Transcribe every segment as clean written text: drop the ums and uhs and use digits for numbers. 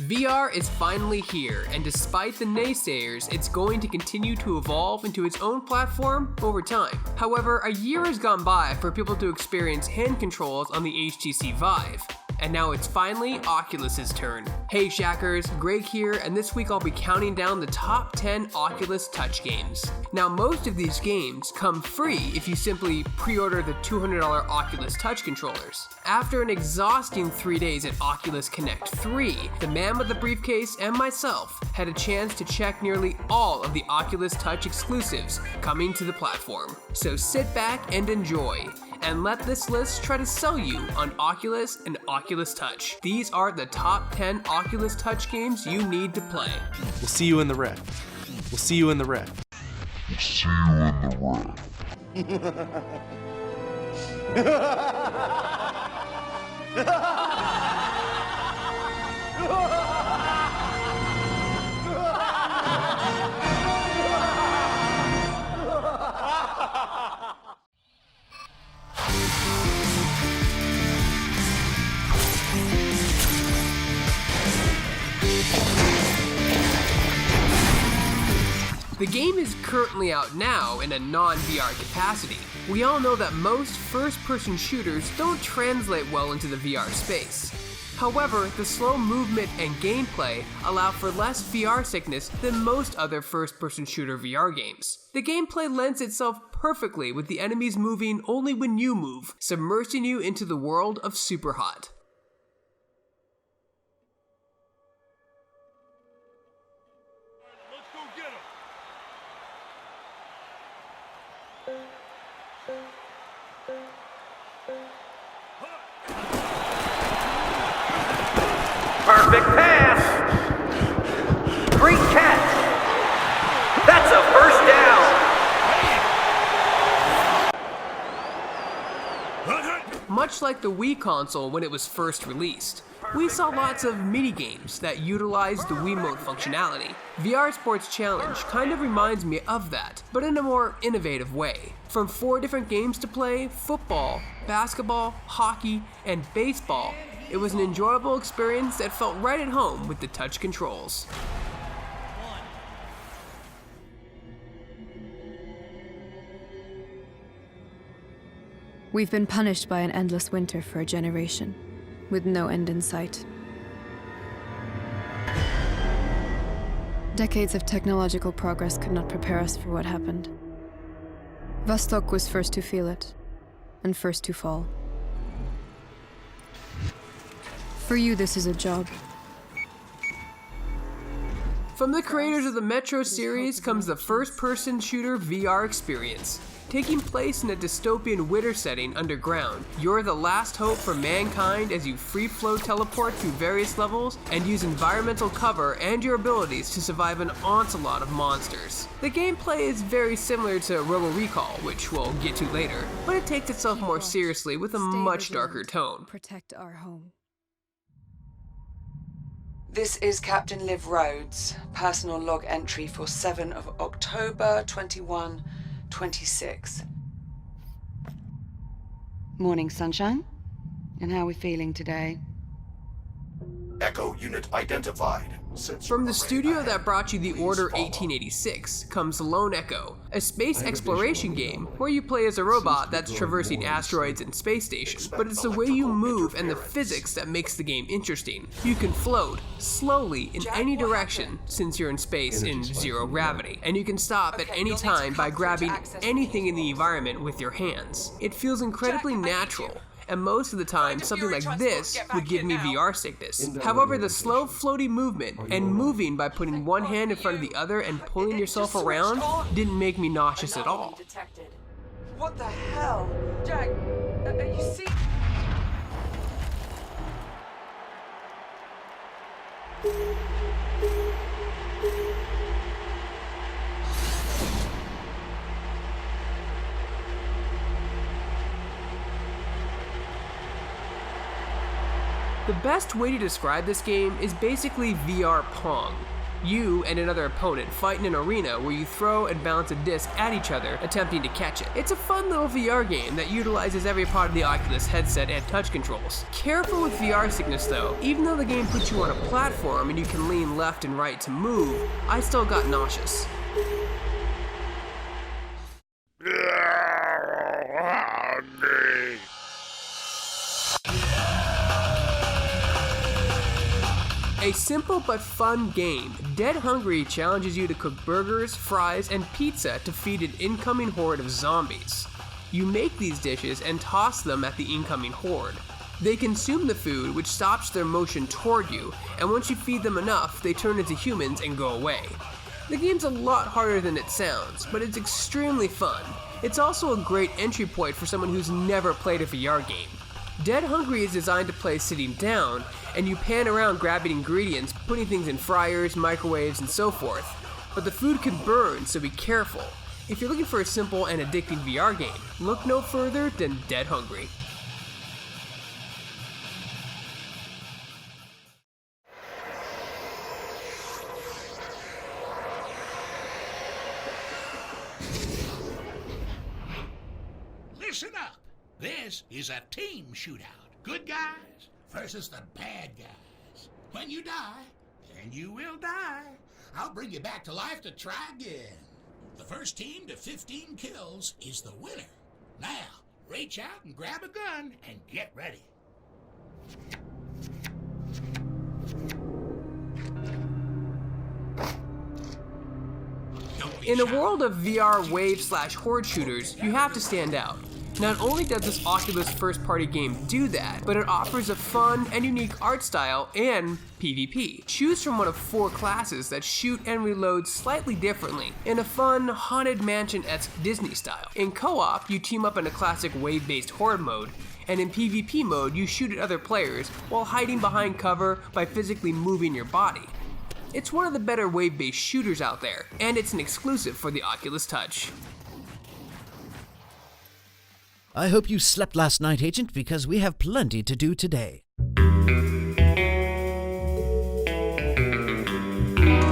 VR is finally here, and despite the naysayers, it's going to continue to evolve into its own platform over time. However, a year has gone by for people to experience hand controls on the HTC Vive. And now it's finally Oculus's turn. Hey Shackers, Greg here, and this week I'll be counting down the top 10 Oculus Touch Games. Now most of these games come free if you simply pre-order the $200 Oculus Touch controllers. After an exhausting 3 days at Oculus Connect 3, the man with the briefcase and myself had a chance to check nearly all of the Oculus Touch exclusives coming to the platform. So sit back and enjoy, and let this list try to sell you on Oculus and Oculus Touch. These are the top 10 Oculus Touch games you need to play. We'll see you in the red. We'll see you in the red. We'll see you in the red. The game is currently out now in a non-VR capacity. We all know that most first-person shooters don't translate well into the VR space. However, the slow movement and gameplay allow for less VR sickness than most other first-person shooter VR games. The gameplay lends itself perfectly with the enemies moving only when you move, submersing you into the world of Superhot. Perfect pass! Great catch! That's a first down! Much like the Wii console when it was first released, we saw lots of mini-games that utilized the Wiimote functionality. VR Sports Challenge kind of reminds me of that, but in a more innovative way. From 4 different games to play, football, basketball, hockey, and baseball, it was an enjoyable experience that felt right at home with the touch controls. We've been punished by an endless winter for a generation, with no end in sight. Decades of technological progress could not prepare us for what happened. Vostok was first to feel it, and first to fall. For you, this is a job. From the creators of the Metro series comes the first-person shooter VR experience. Taking place in a dystopian winter setting underground, you're the last hope for mankind as you free-flow teleport through various levels and use environmental cover and your abilities to survive an onslaught of monsters. The gameplay is very similar to Robo Recall, which we'll get to later, but it takes itself more seriously with a much darker tone. Protect our home. This is Captain Liv Rhodes, personal log entry for 7 of October 2126. Morning, sunshine. And how are we feeling today? Echo unit identified. From the studio that brought you The Order 1886 comes Lone Echo, a space exploration game where you play as a robot that's traversing asteroids and space stations, but it's the way you move and the physics that makes the game interesting. You can float slowly in any direction since you're in space in zero gravity, and you can stop at any time by grabbing anything in the environment with your hands. It feels incredibly natural, and most of the time something like this would give me VR sickness. However, the slow floaty movement and moving by putting one hand in front of the other and pulling yourself around didn't make me nauseous at all. What the hell? Jack, you see? The best way to describe this game is basically VR Pong. You and another opponent fight in an arena where you throw and bounce a disc at each other, attempting to catch it. It's a fun little VR game that utilizes every part of the Oculus headset and touch controls. Careful with VR sickness though. Even though the game puts you on a platform and you can lean left and right to move, I still got nauseous. A simple but fun game, Dead Hungry challenges you to cook burgers, fries, and pizza to feed an incoming horde of zombies. You make these dishes and toss them at the incoming horde. They consume the food, which stops their motion toward you, and once you feed them enough, they turn into humans and go away. The game's a lot harder than it sounds, but it's extremely fun. It's also a great entry point for someone who's never played a VR game. Dead Hungry is designed to play sitting down, and you pan around grabbing ingredients, putting things in fryers, microwaves, and so forth. But the food can burn, so be careful. If you're looking for a simple and addicting VR game, look no further than Dead Hungry. Listen up. This is a team shootout. Good guys versus the bad guys. When you die, and you will die, I'll bring you back to life to try again. The first team to 15 kills is the winner. Now, reach out and grab a gun and get ready. In a world of VR wave/horde shooters, you have to stand out. Not only does this Oculus first-party game do that, but it offers a fun and unique art style and PvP. Choose from one of 4 classes that shoot and reload slightly differently, in a fun, Haunted Mansion-esque Disney style. In co-op, you team up in a classic wave-based horde mode, and in PvP mode, you shoot at other players while hiding behind cover by physically moving your body. It's one of the better wave-based shooters out there, and it's an exclusive for the Oculus Touch. I hope you slept last night, Agent, because we have plenty to do today.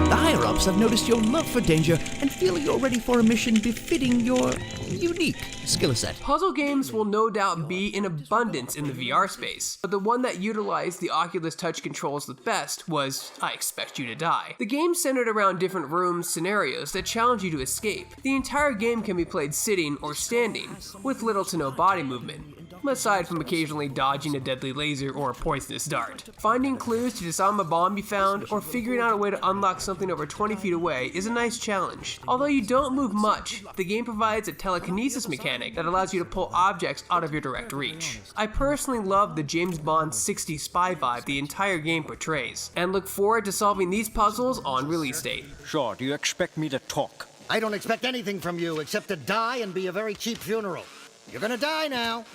The higher-ups have noticed your love for danger and feel you're ready for a mission befitting your unique skill set. Puzzle games will no doubt be in abundance in the VR space, but the one that utilized the Oculus Touch controls the best was I Expect You to Die. The game centered around different rooms, scenarios that challenge you to escape. The entire game can be played sitting or standing, with little to no body movement, aside from occasionally dodging a deadly laser or a poisonous dart. Finding clues to disarm a bomb you found, or figuring out a way to unlock something over 20 feet away is a nice challenge. Although you don't move much, the game provides a telekinesis mechanic that allows you to pull objects out of your direct reach. I personally love the James Bond 60s spy vibe the entire game portrays, and look forward to solving these puzzles on release date. Sure, do you expect me to talk? I don't expect anything from you except to die and be a very cheap funeral. You're gonna die now.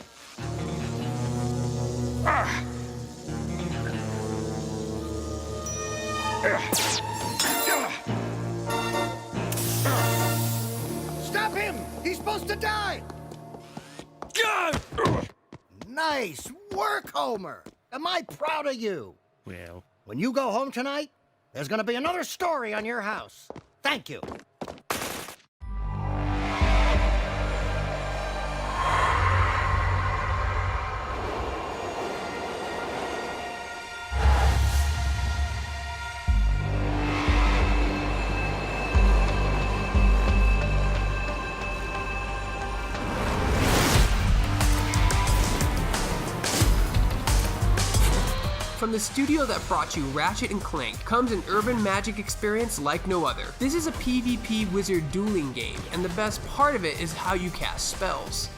Stop him! He's supposed to die! Nice work, Homer! Am I proud of you? Well, When you go home tonight, there's gonna be another story on your house. Thank you. From the studio that brought you Ratchet & Clank comes an urban magic experience like no other. This is a PvP wizard dueling game, and the best part of it is how you cast spells.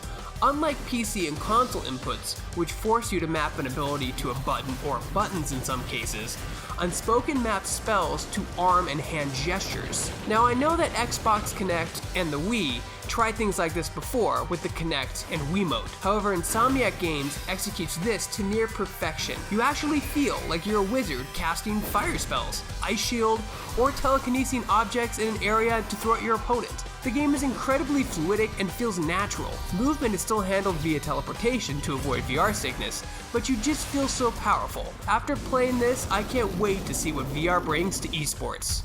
Unlike PC and console inputs, which force you to map an ability to a button or buttons in some cases, Unspoken maps spells to arm and hand gestures. Now I know that Xbox Connect and the Wii tried things like this before with the Connect and Wiimote. However, Insomniac Games executes this to near perfection. You actually feel like you're a wizard casting fire spells, ice shield, or telekinesing objects in an area to throw at your opponent. The game is incredibly fluidic and feels natural. Movement is still handled via teleportation to avoid VR sickness, but you just feel so powerful. After playing this, I can't wait to see what VR brings to esports.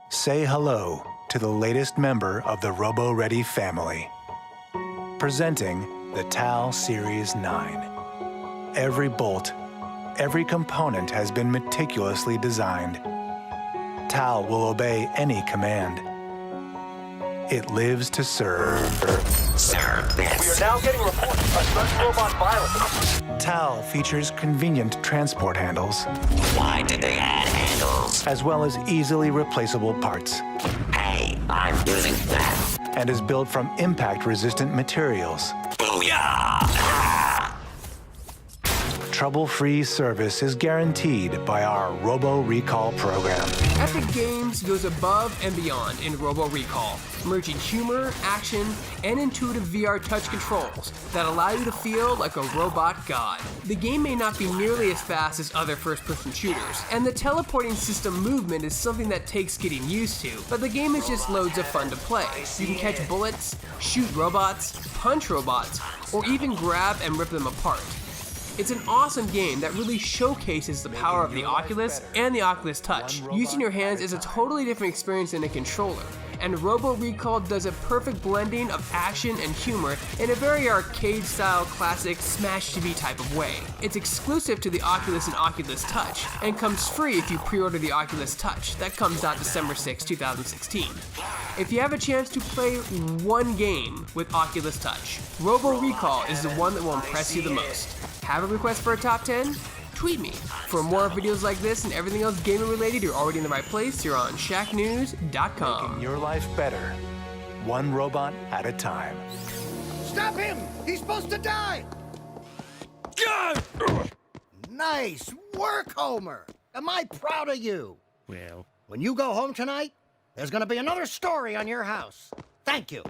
Say hello to the latest member of the Robo-Ready family. Presenting the TAL Series 9. Every bolt, every component has been meticulously designed. TAL will obey any command. It lives to serve. Serve this. We are now getting reports of such robot violence. TAL features convenient transport handles. Why did they add handles? As well as easily replaceable parts. Hey, I'm using that. And is built from impact-resistant materials. Booyah! Trouble-free service is guaranteed by our Robo Recall program. Epic Games goes above and beyond in Robo Recall, merging humor, action, and intuitive VR touch controls that allow you to feel like a robot god. The game may not be nearly as fast as other first-person shooters, and the teleporting system movement is something that takes getting used to, but the game is just loads of fun to play. You can catch bullets, shoot robots, punch robots, or even grab and rip them apart. It's an awesome game that really showcases the power of the Oculus and the Oculus Touch. Using your hands is a totally different experience than a controller, and Robo Recall does a perfect blending of action and humor in a very arcade-style classic Smash TV type of way. It's exclusive to the Oculus and Oculus Touch, and comes free if you pre-order the Oculus Touch. That comes out December 6, 2016. If you have a chance to play one game with Oculus Touch, Robo Recall is the one that will impress you the most. Have a request for a top 10? Tweet me. For more videos like this and everything else gaming related, you're already in the right place. You're on Shacknews.com. Making your life better, one robot at a time. Stop him! He's supposed to die! Nice work, Homer! Am I proud of you? Well, when you go home tonight, there's gonna be another story on your house. Thank you.